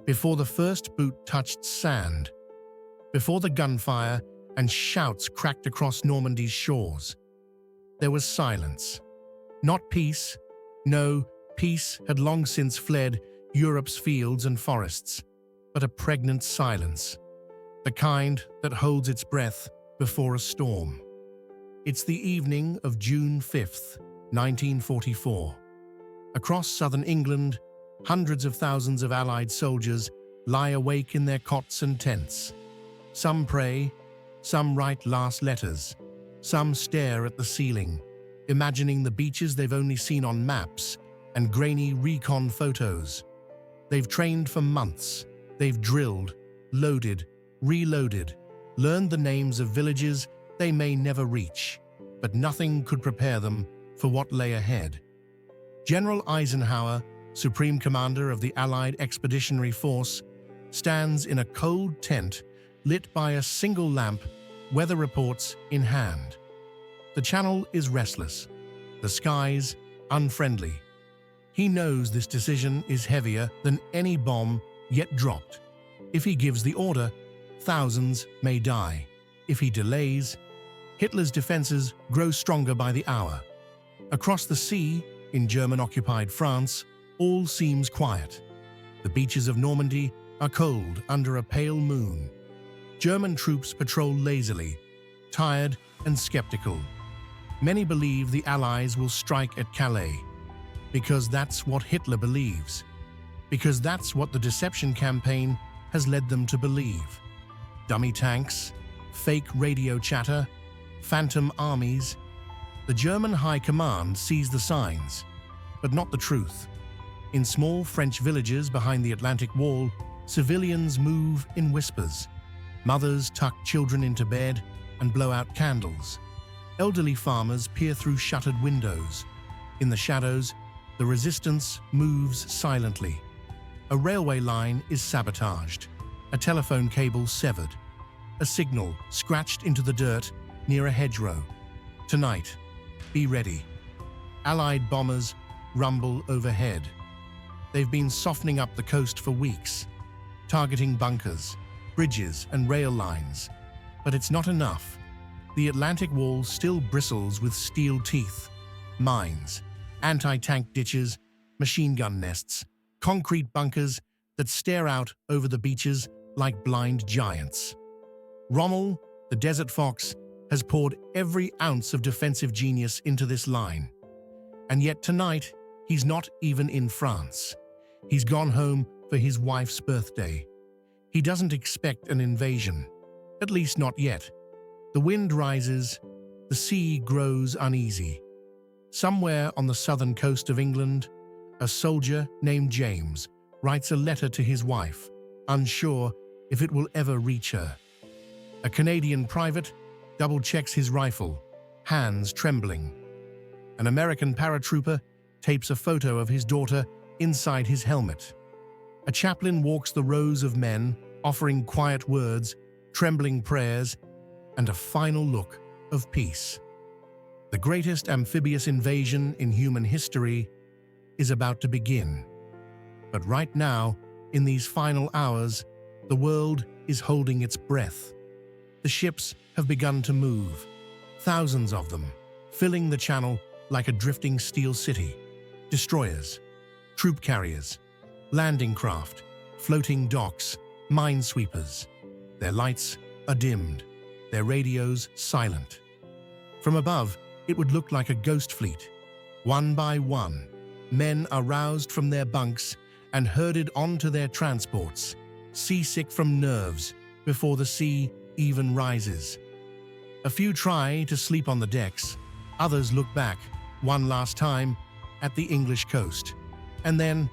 before the first boot touched sand, before the gunfire and shouts cracked across Normandy's shores. There was silence. Not peace. No, peace had long since fled Europe's fields and forests, but a pregnant silence, the kind that holds its breath before a storm. It's the evening of June 5th, 1944. Across southern England, hundreds of thousands of Allied soldiers lie awake in their cots and tents. Some pray, some write last letters, some stare at the ceiling, imagining the beaches they've only seen on maps and grainy recon photos. They've trained for months. They've drilled, loaded, reloaded, learned the names of villages they may never reach, but nothing could prepare them for what lay ahead. General Eisenhower, Supreme Commander of the Allied Expeditionary Force, stands in a cold tent lit by a single lamp, weather reports in hand. The channel is restless, the skies unfriendly. He knows this decision is heavier than any bomb yet dropped. If he gives the order, thousands may die. If he delays, Hitler's defenses grow stronger by the hour. Across the sea, in German-occupied France, all seems quiet. The beaches of Normandy are cold under a pale moon. German troops patrol lazily, tired and skeptical. Many believe the Allies will strike at Calais, because that's what Hitler believes, because that's what the deception campaign has led them to believe. Dummy tanks, fake radio chatter, phantom armies. The German High Command sees the signs, but not the truth. In small French villages behind the Atlantic Wall, civilians move in whispers. Mothers tuck children into bed and blow out candles. Elderly farmers peer through shuttered windows. In the shadows, the resistance moves silently. A railway line is sabotaged, a telephone cable severed, a signal scratched into the dirt near a hedgerow. Tonight, be ready. Allied bombers rumble overhead. They've been softening up the coast for weeks, targeting bunkers, bridges and rail lines. But it's not enough. The Atlantic Wall still bristles with steel teeth, mines, anti-tank ditches, machine gun nests, concrete bunkers that stare out over the beaches like blind giants. Rommel, the desert fox, has poured every ounce of defensive genius into this line. And yet tonight, he's not even in France. He's gone home for his wife's birthday. He doesn't expect an invasion, at least not yet. The wind rises, the sea grows uneasy. Somewhere on the southern coast of England, a soldier named James writes a letter to his wife, unsure if it will ever reach her. A Canadian private double-checks his rifle, hands trembling. An American paratrooper tapes a photo of his daughter inside his helmet. A chaplain walks the rows of men, offering quiet words, trembling prayers, and a final look of peace. The greatest amphibious invasion in human history is about to begin. But right now, in these final hours, the world is holding its breath. The ships have begun to move, thousands of them, filling the channel like a drifting steel city. Destroyers, troop carriers, landing craft, floating docks, minesweepers. Their lights are dimmed, their radios silent. From above, it would look like a ghost fleet. One by one, men are roused from their bunks and herded onto their transports, seasick from nerves before the sea even rises. A few try to sleep on the decks, others look back, one last time, at the English coast, and then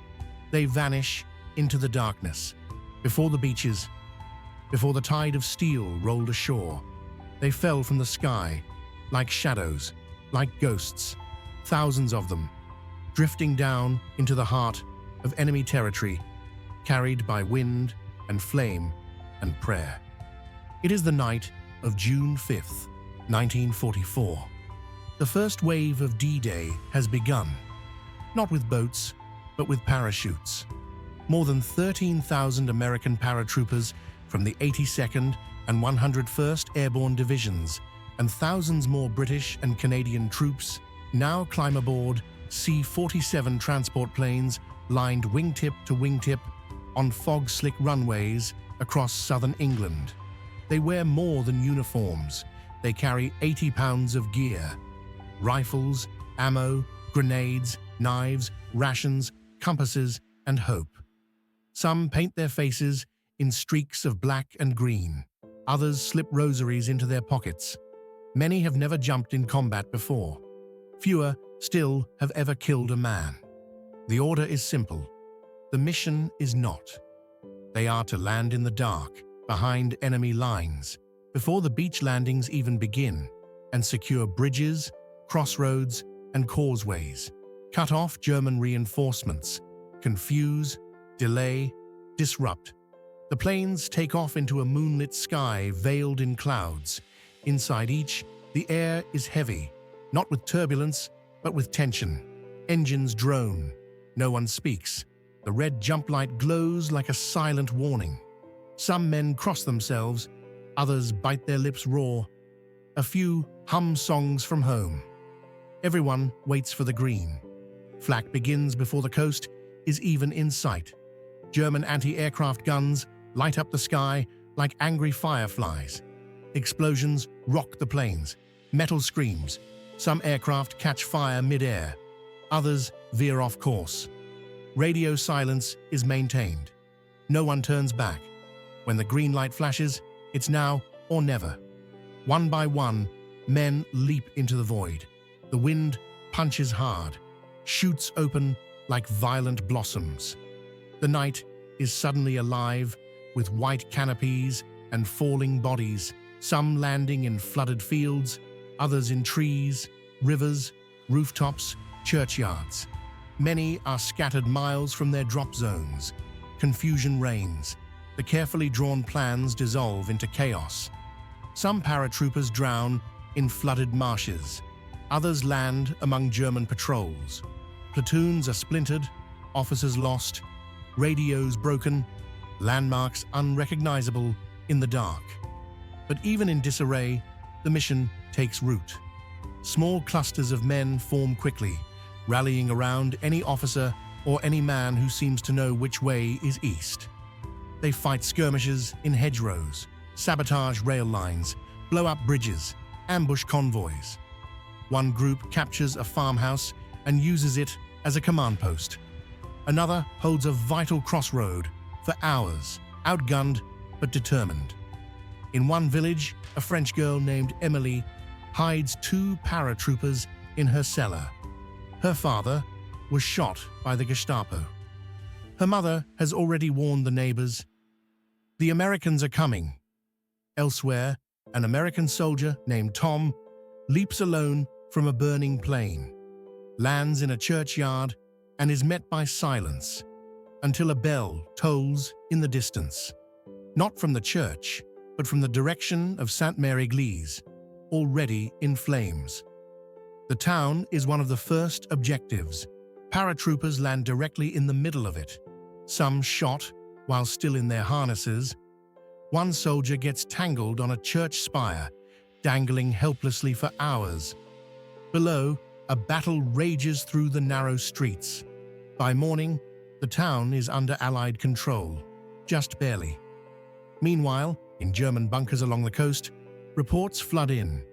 they vanish into the darkness. Before the beaches, before the tide of steel rolled ashore, they fell from the sky, like shadows, like ghosts, thousands of them, drifting down into the heart of enemy territory, carried by wind and flame and prayer. It is the night of June 5th, 1944. The first wave of D-Day has begun, not with boats, but with parachutes. More than 13,000 American paratroopers from the 82nd and 101st Airborne Divisions and thousands more British and Canadian troops now climb aboard C-47 transport planes lined wingtip to wingtip on fog-slick runways across southern England. They wear more than uniforms. They carry 80 pounds of gear: rifles, ammo, grenades, knives, rations, compasses, and hope. Some paint their faces in streaks of black and green. Others slip rosaries into their pockets. Many have never jumped in combat before. Fewer still have ever killed a man. The order is simple. The mission is not. They are to land in the dark, behind enemy lines, before the beach landings even begin, and secure bridges, crossroads, and causeways, cut off German reinforcements, confuse, delay, disrupt. The planes take off into a moonlit sky veiled in clouds. Inside each, the air is heavy, not with turbulence, but with tension. Engines drone. No one speaks. The red jump light glows like a silent warning. Some men cross themselves, others bite their lips raw. A few hum songs from home. Everyone waits for the green. Flak begins before the coast is even in sight. German anti-aircraft guns light up the sky like angry fireflies. Explosions rock the planes. Metal screams. Some aircraft catch fire mid-air. Others veer off course. Radio silence is maintained. No one turns back. When the green light flashes, it's now or never. One by one, men leap into the void. The wind punches hard. Shoots open like violent blossoms. The night is suddenly alive with white canopies and falling bodies, some landing in flooded fields, others in trees, rivers, rooftops, churchyards. Many are scattered miles from their drop zones. Confusion reigns. The carefully drawn plans dissolve into chaos. Some paratroopers drown in flooded marshes. Others land among German patrols. Platoons are splintered, officers lost, radios broken, landmarks unrecognizable in the dark. But even in disarray, the mission takes root. Small clusters of men form quickly, rallying around any officer or any man who seems to know which way is east. They fight skirmishes in hedgerows, sabotage rail lines, blow up bridges, ambush convoys. One group captures a farmhouse and uses it as a command post. Another holds a vital crossroad for hours, outgunned but determined. In one village, a French girl named Emily hides 2 paratroopers in her cellar. Her father was shot by the Gestapo. Her mother has already warned the neighbors. The Americans are coming. Elsewhere, an American soldier named Tom leaps alone from a burning plane, lands in a churchyard, and is met by silence until a bell tolls in the distance. Not from the church, but from the direction of Sainte-Mère-Église, already in flames. The town is one of the first objectives. Paratroopers land directly in the middle of it. Some shot while still in their harnesses. One soldier gets tangled on a church spire, dangling helplessly for hours. Below, a battle rages through the narrow streets. By morning, the town is under Allied control, just barely. Meanwhile, in German bunkers along the coast, reports flood in.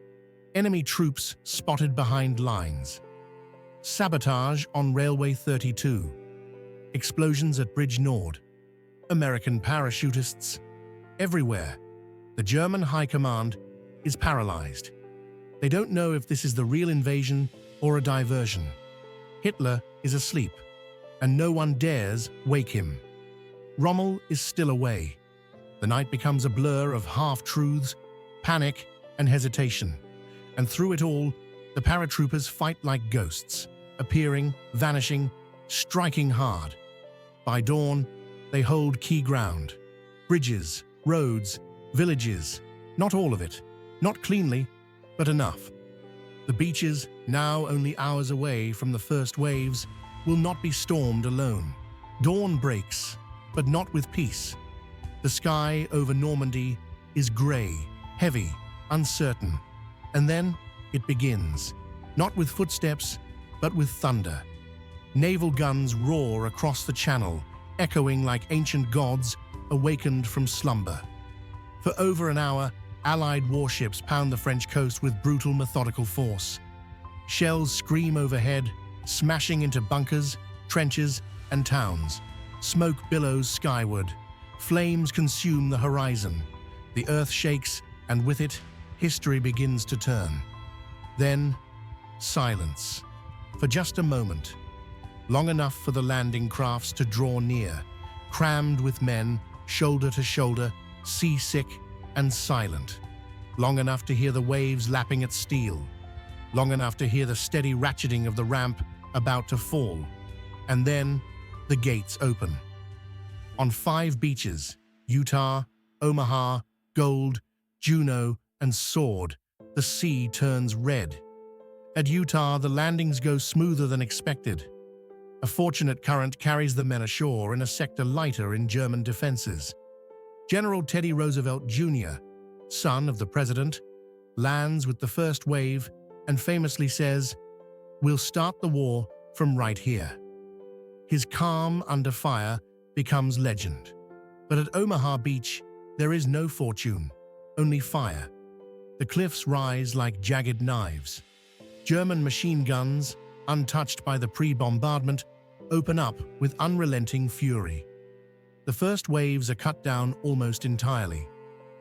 Enemy troops spotted behind lines. Sabotage on Railway 32. Explosions at Bridge Nord. American parachutists. Everywhere. The German High Command is paralyzed. They don't know if this is the real invasion or a diversion. Hitler is asleep, and no one dares wake him. Rommel is still away. The night becomes a blur of half-truths, panic, and hesitation. And through it all, the paratroopers fight like ghosts, appearing, vanishing, striking hard. By dawn, they hold key ground. Bridges, roads, villages, not all of it, not cleanly, but enough. The beaches, now only hours away from the first waves, will not be stormed alone. Dawn breaks, but not with peace. The sky over Normandy is grey, heavy, uncertain. And then it begins, not with footsteps, but with thunder. Naval guns roar across the channel, echoing like ancient gods awakened from slumber. For over an hour, Allied warships pound the French coast with brutal, methodical force. Shells scream overhead, smashing into bunkers, trenches, and towns. Smoke billows skyward. Flames consume the horizon. The earth shakes, and with it, history begins to turn. Then, silence. For just a moment. Long enough for the landing crafts to draw near, crammed with men, shoulder to shoulder, seasick and silent. Long enough to hear the waves lapping at steel. Long enough to hear the steady ratcheting of the ramp about to fall. And then, the gates open. On 5 beaches, Utah, Omaha, Gold, Juneau, and Sword, the sea turns red. At Utah, the landings go smoother than expected. A fortunate current carries the men ashore in a sector lighter in German defenses. General Teddy Roosevelt Jr., son of the president, lands with the first wave and famously says, "We'll start the war from right here." His calm under fire becomes legend. But at Omaha Beach, there is no fortune, only fire. The cliffs rise like jagged knives. German machine guns, untouched by the pre-bombardment, open up with unrelenting fury. The first waves are cut down almost entirely.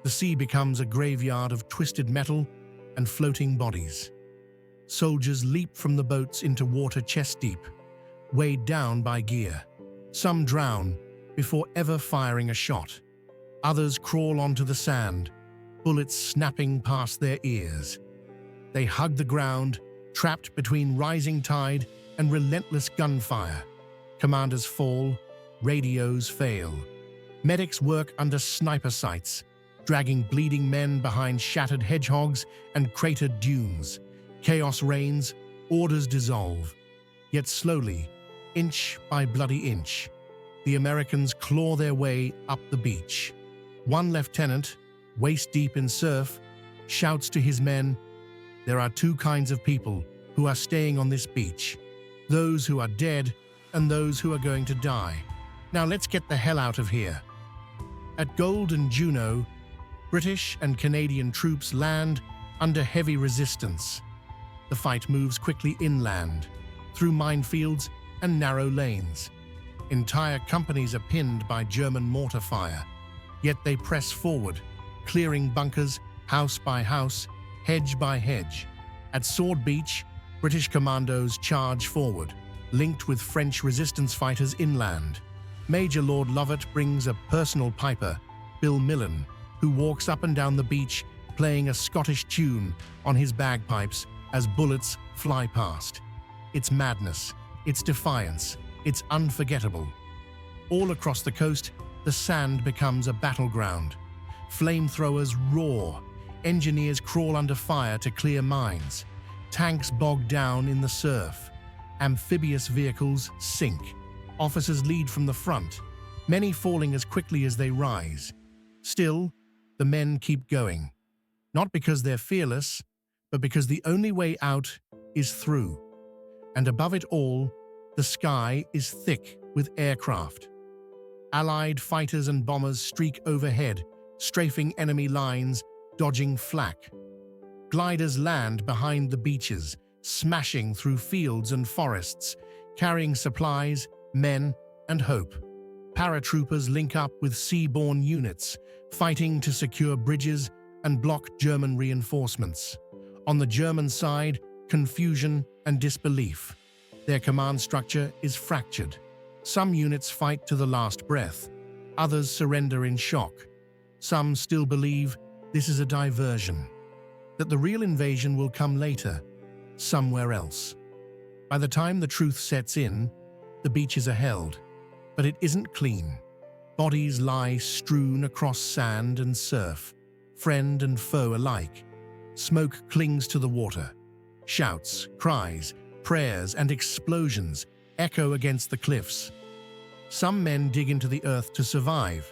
The sea becomes a graveyard of twisted metal and floating bodies. Soldiers leap from the boats into water chest-deep, weighed down by gear. Some drown before ever firing a shot. Others crawl onto the sand, bullets snapping past their ears. They hug the ground, trapped between rising tide and relentless gunfire. Commanders fall, radios fail. Medics work under sniper sights, dragging bleeding men behind shattered hedgehogs and cratered dunes. Chaos reigns, orders dissolve. Yet slowly, inch by bloody inch, the Americans claw their way up the beach. One lieutenant, waist-deep in surf, shouts to his men, "There are 2 kinds of people who are staying on this beach. Those who are dead and those who are going to die. Now let's get the hell out of here." At Gold and Juneau, British and Canadian troops land under heavy resistance. The fight moves quickly inland, through minefields and narrow lanes. Entire companies are pinned by German mortar fire, yet they press forward, clearing bunkers house by house, hedge by hedge. At Sword Beach, British commandos charge forward, linked with French resistance fighters inland. Major Lord Lovett brings a personal piper, Bill Millen, who walks up and down the beach playing a Scottish tune on his bagpipes as bullets fly past. It's madness, it's defiance, it's unforgettable. All across the coast, the sand becomes a battleground. Flamethrowers roar, engineers crawl under fire to clear mines, tanks bog down in the surf, amphibious vehicles sink, officers lead from the front, many falling as quickly as they rise. Still, the men keep going, not because they're fearless, but because the only way out is through. And above it all, the sky is thick with aircraft. Allied fighters and bombers streak overhead, strafing enemy lines, dodging flak. Gliders land behind the beaches, smashing through fields and forests, carrying supplies, men, and hope. Paratroopers link up with seaborne units, fighting to secure bridges and block German reinforcements. On the German side, confusion and disbelief. Their command structure is fractured. Some units fight to the last breath. Others surrender in shock. Some still believe this is a diversion, that the real invasion will come later, somewhere else. By the time the truth sets in, the beaches are held, but it isn't clean. Bodies lie strewn across sand and surf, friend and foe alike. Smoke clings to the water. Shouts, cries, prayers, and explosions echo against the cliffs. Some men dig into the earth to survive.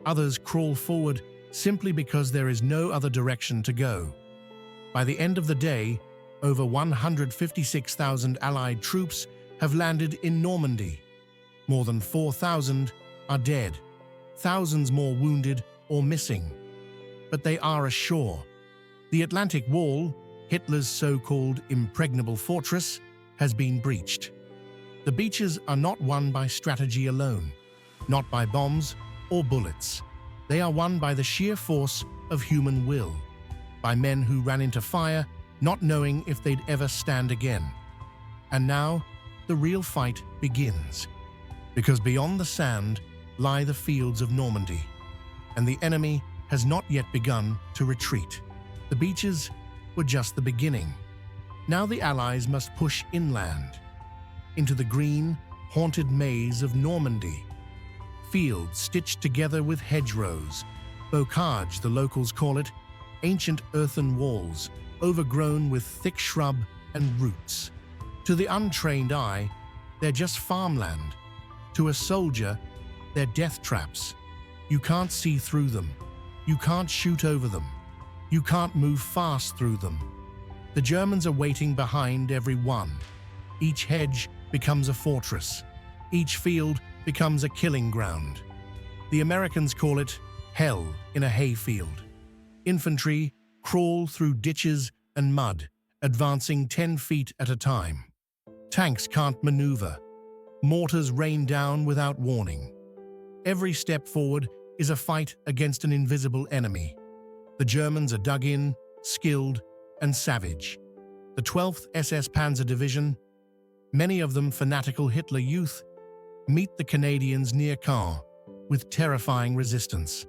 Others crawl forward simply because there is no other direction to go. By the end of the day, over 156,000 Allied troops have landed in Normandy. More than 4,000 are dead, thousands more wounded or missing. But they are ashore. The Atlantic Wall, Hitler's so-called impregnable fortress, has been breached. The beaches are not won by strategy alone, not by bombs or bullets. They are won by the sheer force of human will, by men who ran into fire, not knowing if they'd ever stand again. And now, the real fight begins. Because beyond the sand lie the fields of Normandy, and the enemy has not yet begun to retreat. The beaches were just the beginning. Now the Allies must push inland, into the green, haunted maze of Normandy. Fields stitched together with hedgerows, bocage the locals call it, ancient earthen walls, overgrown with thick shrub and roots. To the untrained eye, they're just farmland. To a soldier, they're death traps. You can't see through them. You can't shoot over them. You can't move fast through them. The Germans are waiting behind every one. Each hedge becomes a fortress. Each field becomes a killing ground. The Americans call it hell in a hayfield. Infantry crawl through ditches and mud, advancing 10 feet at a time. Tanks can't maneuver. Mortars rain down without warning. Every step forward is a fight against an invisible enemy. The Germans are dug in, skilled, and savage. The 12th SS Panzer Division, many of them fanatical Hitler youth, meet the Canadians near Caen with terrifying resistance.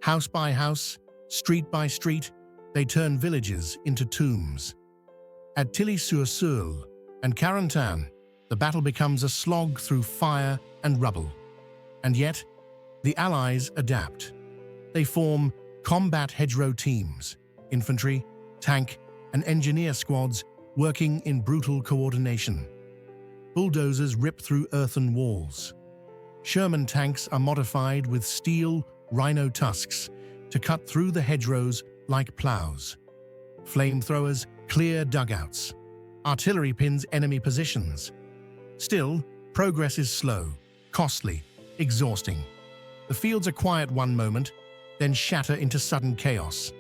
House by house, street by street, they turn villages into tombs. At Tilly-sur-Seulles and Carentan, the battle becomes a slog through fire and rubble. And yet, the Allies adapt. They form combat hedgerow teams, infantry, tank, and engineer squads working in brutal coordination. Bulldozers rip through earthen walls. Sherman tanks are modified with steel rhino tusks to cut through the hedgerows like plows. Flamethrowers clear dugouts. Artillery pins enemy positions. Still, progress is slow, costly, exhausting. The fields are quiet one moment, then shatter into sudden chaos.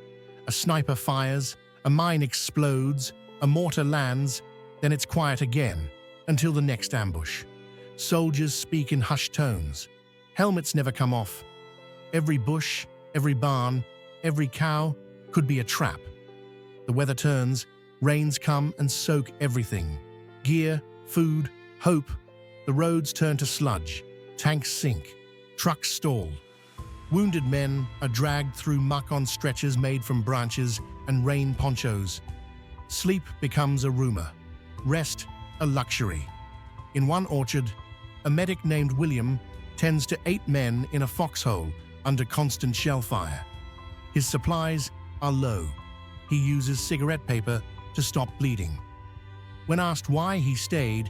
A sniper fires, a mine explodes, a mortar lands, then it's quiet again, until the next ambush. Soldiers speak in hushed tones. Helmets never come off. Every bush, every barn, every cow could be a trap. The weather turns, rains come and soak everything. Gear, food, hope. The roads turn to sludge. Tanks sink. Trucks stall. Wounded men are dragged through muck on stretchers made from branches and rain ponchos. Sleep becomes a rumor. Rest, a luxury. In one orchard, a medic named William tends to 8 men in a foxhole under constant shell fire. His supplies are low. He uses cigarette paper to stop bleeding. When asked why he stayed,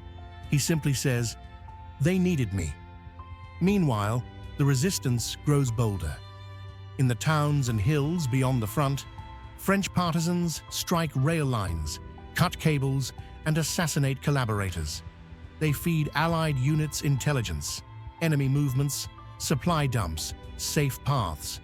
he simply says, "They needed me." Meanwhile, the resistance grows bolder. In the towns and hills beyond the front, French partisans strike rail lines, cut cables, and assassinate collaborators. They feed Allied units intelligence, enemy movements, supply dumps, safe paths.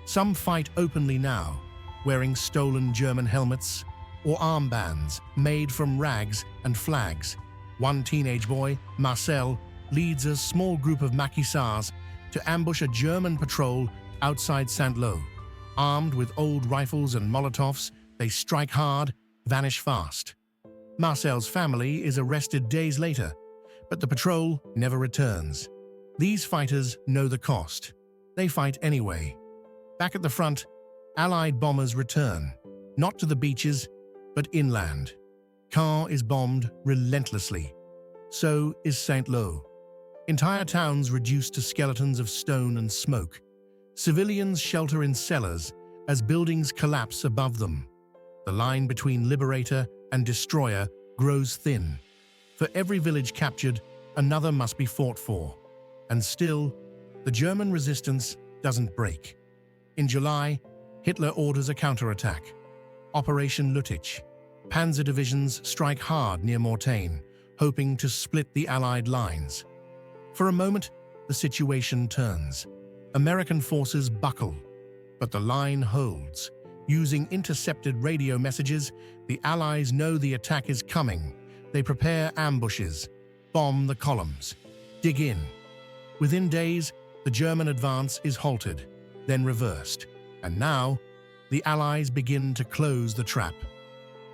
Some fight openly now, wearing stolen German helmets or armbands made from rags and flags. One teenage boy, Marcel, leads a small group of maquisards to ambush a German patrol outside Saint-Lô. Armed with old rifles and Molotovs, they strike hard, vanish fast. Marcel's family is arrested days later, but the patrol never returns. These fighters know the cost. They fight anyway. Back at the front, Allied bombers return, not to the beaches, but inland. Caen is bombed relentlessly. So is Saint-Lô. Entire towns reduced to skeletons of stone and smoke. Civilians shelter in cellars as buildings collapse above them. The line between liberator and destroyer grows thin. For every village captured, another must be fought for. And still, the German resistance doesn't break. In July, Hitler orders a counterattack. Operation Lüttich. Panzer divisions strike hard near Mortain, hoping to split the Allied lines. For a moment, the situation turns. American forces buckle, but the line holds. Using intercepted radio messages, the Allies know the attack is coming. They prepare ambushes, bomb the columns, dig in. Within days, the German advance is halted, then reversed. And now, the Allies begin to close the trap.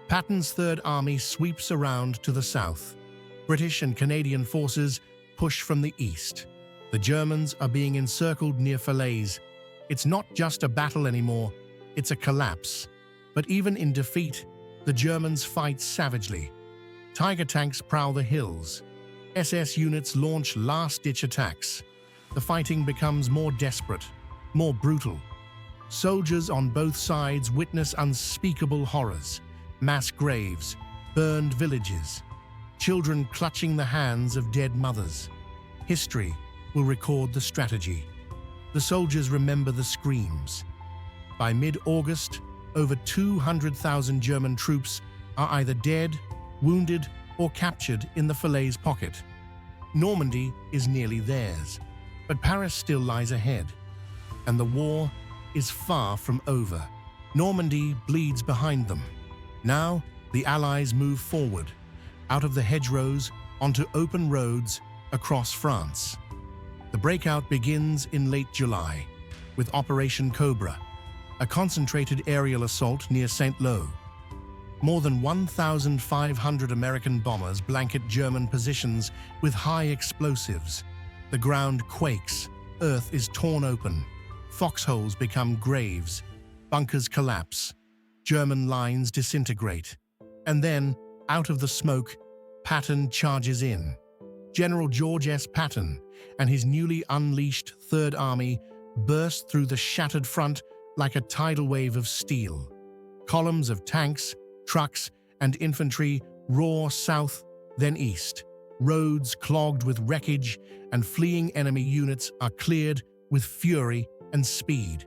Patton's Third Army sweeps around to the south. British and Canadian forces push from the east. The Germans are being encircled near Falaise. It's not just a battle anymore, it's a collapse. But even in defeat, the Germans fight savagely. Tiger tanks prowl the hills. SS units launch last-ditch attacks. The fighting becomes more desperate, more brutal. Soldiers on both sides witness unspeakable horrors. Mass graves, burned villages, children clutching the hands of dead mothers. History will record the strategy. The soldiers remember the screams. By mid-August, over 200,000 German troops are either dead, wounded, or captured in the Falaise pocket. Normandy is nearly theirs, but Paris still lies ahead, and the war is far from over. Normandy bleeds behind them. Now, the Allies move forward, out of the hedgerows onto open roads across France. The breakout begins in late July, with Operation Cobra, a concentrated aerial assault near Saint-Lô. More than 1,500 American bombers blanket German positions with high explosives. The ground quakes, earth is torn open, foxholes become graves, bunkers collapse, German lines disintegrate. And then, out of the smoke, Patton charges in. General George S. Patton and his newly unleashed Third Army burst through the shattered front like a tidal wave of steel. Columns of tanks, trucks, and infantry roar south, then east. Roads clogged with wreckage and fleeing enemy units are cleared with fury and speed.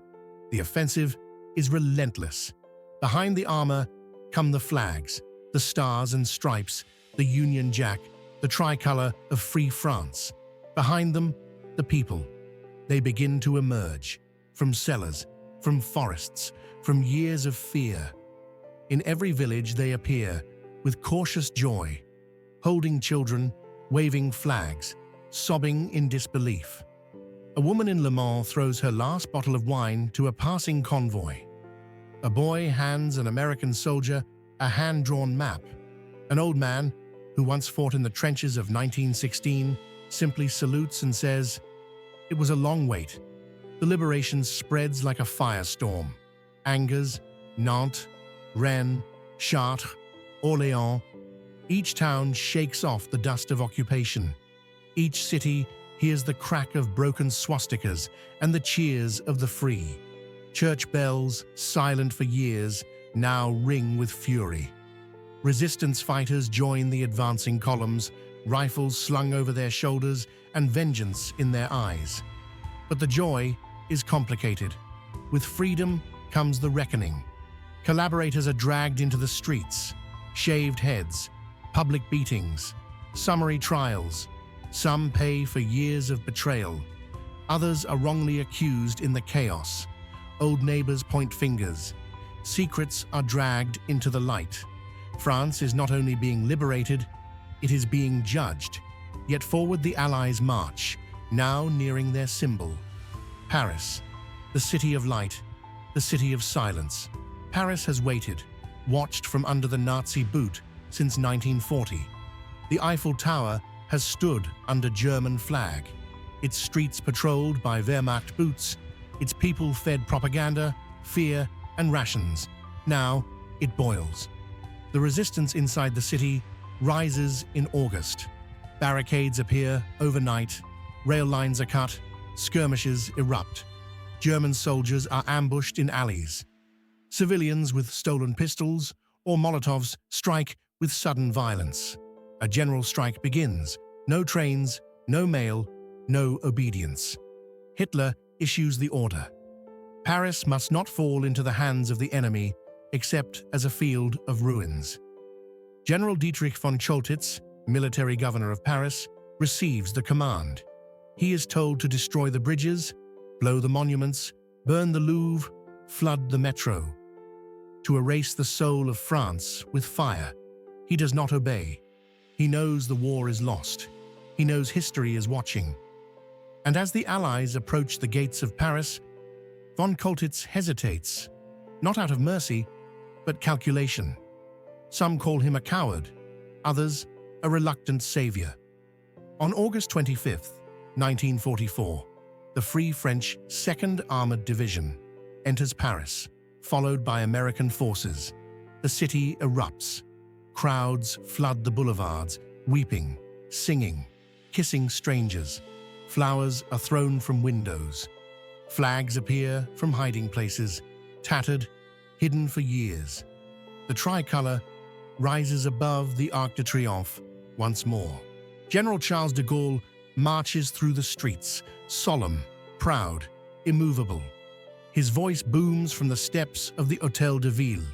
The offensive is relentless. Behind the armor come the flags, the stars and stripes, the Union Jack, the tricolor of Free France. Behind them, the people. They begin to emerge, from cellars, from forests, from years of fear. In every village they appear, with cautious joy, holding children, waving flags, sobbing in disbelief. A woman in Le Mans throws her last bottle of wine to a passing convoy. A boy hands an American soldier a hand-drawn map. An old man, who once fought in the trenches of 1916, simply salutes and says, "It was a long wait." The liberation spreads like a firestorm. Angers, Nantes, Rennes, Chartres, Orléans. Each town shakes off the dust of occupation. Each city hears the crack of broken swastikas and the cheers of the free. Church bells, silent for years, now ring with fury. Resistance fighters join the advancing columns, rifles slung over their shoulders and vengeance in their eyes. But the joy is complicated. With freedom comes the reckoning. Collaborators are dragged into the streets. Shaved heads, public beatings, summary trials. Some pay for years of betrayal. Others are wrongly accused in the chaos. Old neighbors point fingers. Secrets are dragged into the light. France is not only being liberated, it is being judged. Yet forward the Allies march, now nearing their symbol. Paris, the city of light, the city of silence. Paris has waited, watched from under the Nazi boot since 1940. The Eiffel Tower has stood under German flag, its streets patrolled by Wehrmacht boots, its people fed propaganda, fear, and rations. Now it boils. The resistance inside the city rises in August. Barricades appear overnight, rail lines are cut, skirmishes erupt. German soldiers are ambushed in alleys. Civilians with stolen pistols or Molotovs strike with sudden violence. A general strike begins. No trains, no mail, no obedience. Hitler issues the order. Paris must not fall into the hands of the enemy except as a field of ruins. General Dietrich von Choltitz, military governor of Paris, receives the command. He is told to destroy the bridges, blow the monuments, burn the Louvre, flood the metro, to erase the soul of France with fire. He does not obey. He knows the war is lost. He knows history is watching. And as the Allies approach the gates of Paris, von Choltitz hesitates, not out of mercy, but calculation. Some call him a coward, others a reluctant savior. On August 25, 1944, the Free French 2nd Armored Division enters Paris, followed by American forces. The city erupts. Crowds flood the boulevards, weeping, singing, kissing strangers. Flowers are thrown from windows. Flags appear from hiding places, tattered, hidden for years. The tricolor rises above the Arc de Triomphe once more. General Charles de Gaulle marches through the streets, solemn, proud, immovable. His voice booms from the steps of the Hôtel de Ville.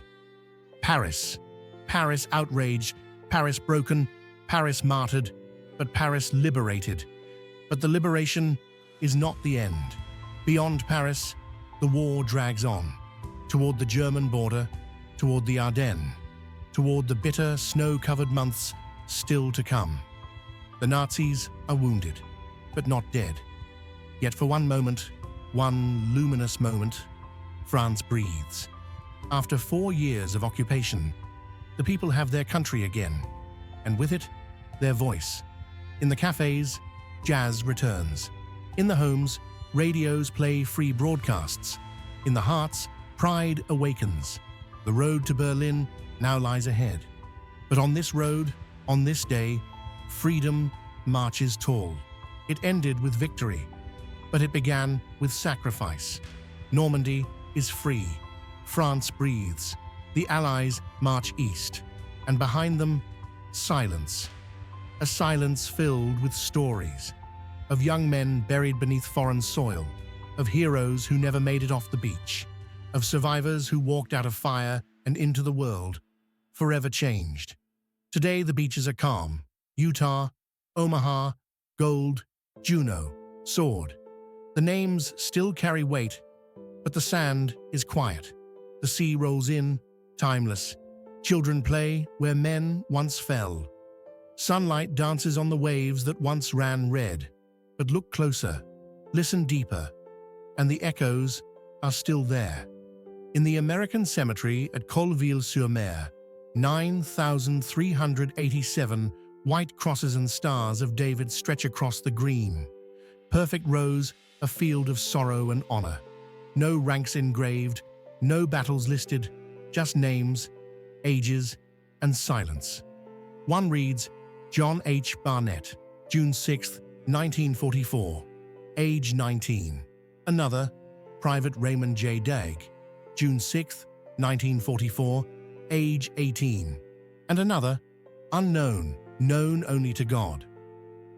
Paris, Paris outraged, Paris broken, Paris martyred, but Paris liberated. But the liberation is not the end. Beyond Paris, the war drags on, toward the German border, toward the Ardennes, toward the bitter, snow-covered months still to come. The Nazis are wounded, but not dead. Yet for one moment, one luminous moment, France breathes. After 4 years of occupation, the people have their country again, and with it, their voice. In the cafes, jazz returns. In the homes, radios play free broadcasts. In the hearts, pride awakens. The road to Berlin now lies ahead. But on this road, on this day, freedom marches tall. It ended with victory, but it began with sacrifice. Normandy is free. France breathes. The Allies march east, and behind them, silence. A silence filled with stories of young men buried beneath foreign soil, of heroes who never made it off the beach, of survivors who walked out of fire and into the world, forever changed. Today the beaches are calm. Utah, Omaha, Gold, Juneau, Sword. The names still carry weight, but the sand is quiet. The sea rolls in, timeless. Children play where men once fell. Sunlight dances on the waves that once ran red. But look closer, listen deeper, and the echoes are still there. In the American cemetery at Colleville-sur-Mer, 9,387 white crosses and stars of David stretch across the green. Perfect rows, a field of sorrow and honor. No ranks engraved, no battles listed, just names, ages, and silence. One reads, John H. Barnett, June 6, 1944, age 19. Another, Private Raymond J. Dagg, June 6, 1944, age 18. And another, unknown, known only to God.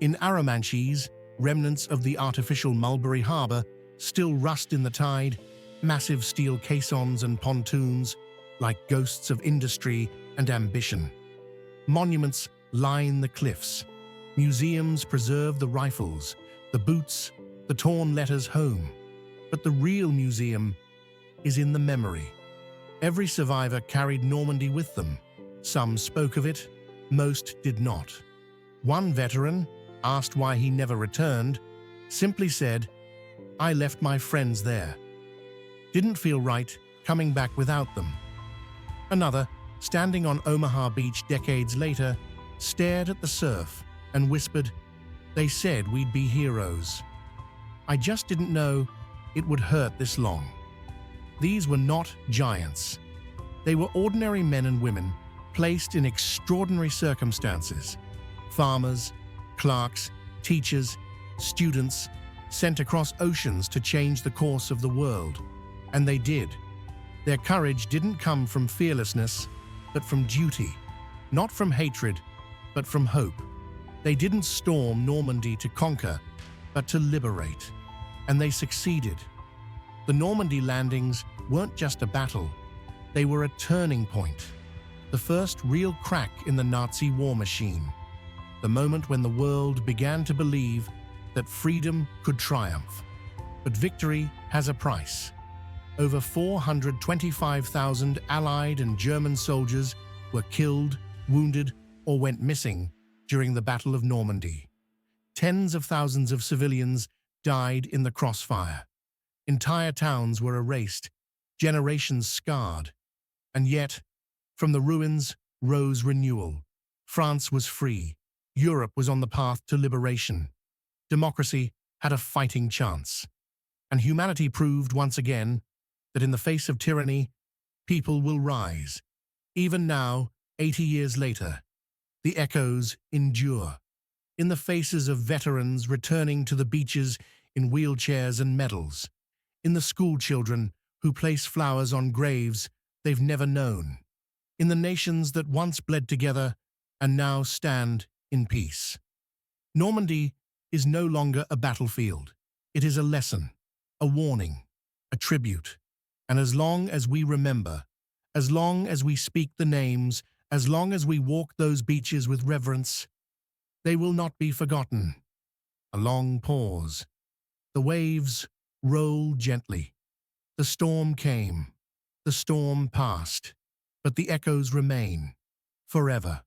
In Arromanches, remnants of the artificial Mulberry Harbor still rust in the tide, massive steel caissons and pontoons, like ghosts of industry and ambition. Monuments line the cliffs. Museums preserve the rifles, the boots, the torn letters home. But the real museum is in the memory. Every survivor carried Normandy with them. Some spoke of it, most did not. One veteran, asked why he never returned, simply said, I left my friends there. Didn't feel right coming back without them. Another, standing on Omaha Beach decades later, stared at the surf and whispered, they said we'd be heroes. I just didn't know it would hurt this long. These were not giants. They were ordinary men and women placed in extraordinary circumstances. Farmers, clerks, teachers, students, sent across oceans to change the course of the world. And they did. Their courage didn't come from fearlessness, but from duty. Not from hatred, but from hope. They didn't storm Normandy to conquer, but to liberate. And they succeeded. The Normandy landings weren't just a battle, they were a turning point. The first real crack in the Nazi war machine. The moment when the world began to believe that freedom could triumph. But victory has a price. Over 425,000 Allied and German soldiers were killed, wounded, or went missing during the Battle of Normandy. Tens of thousands of civilians died in the crossfire. Entire towns were erased, generations scarred. And yet, from the ruins rose renewal. France was free. Europe was on the path to liberation. Democracy had a fighting chance. And humanity proved once again that in the face of tyranny, people will rise. Even now, 80 years later, the echoes endure. In the faces of veterans returning to the beaches in wheelchairs and medals. In the school children who place flowers on graves they've never known. In the nations that once bled together and now stand in peace. Normandy is no longer a battlefield. It is a lesson, a warning, a tribute. And as long as we remember, as long as we speak the names, as long as we walk those beaches with reverence, they will not be forgotten. A long pause. The waves rolled gently. The storm came. The storm passed. But the echoes remain. Forever.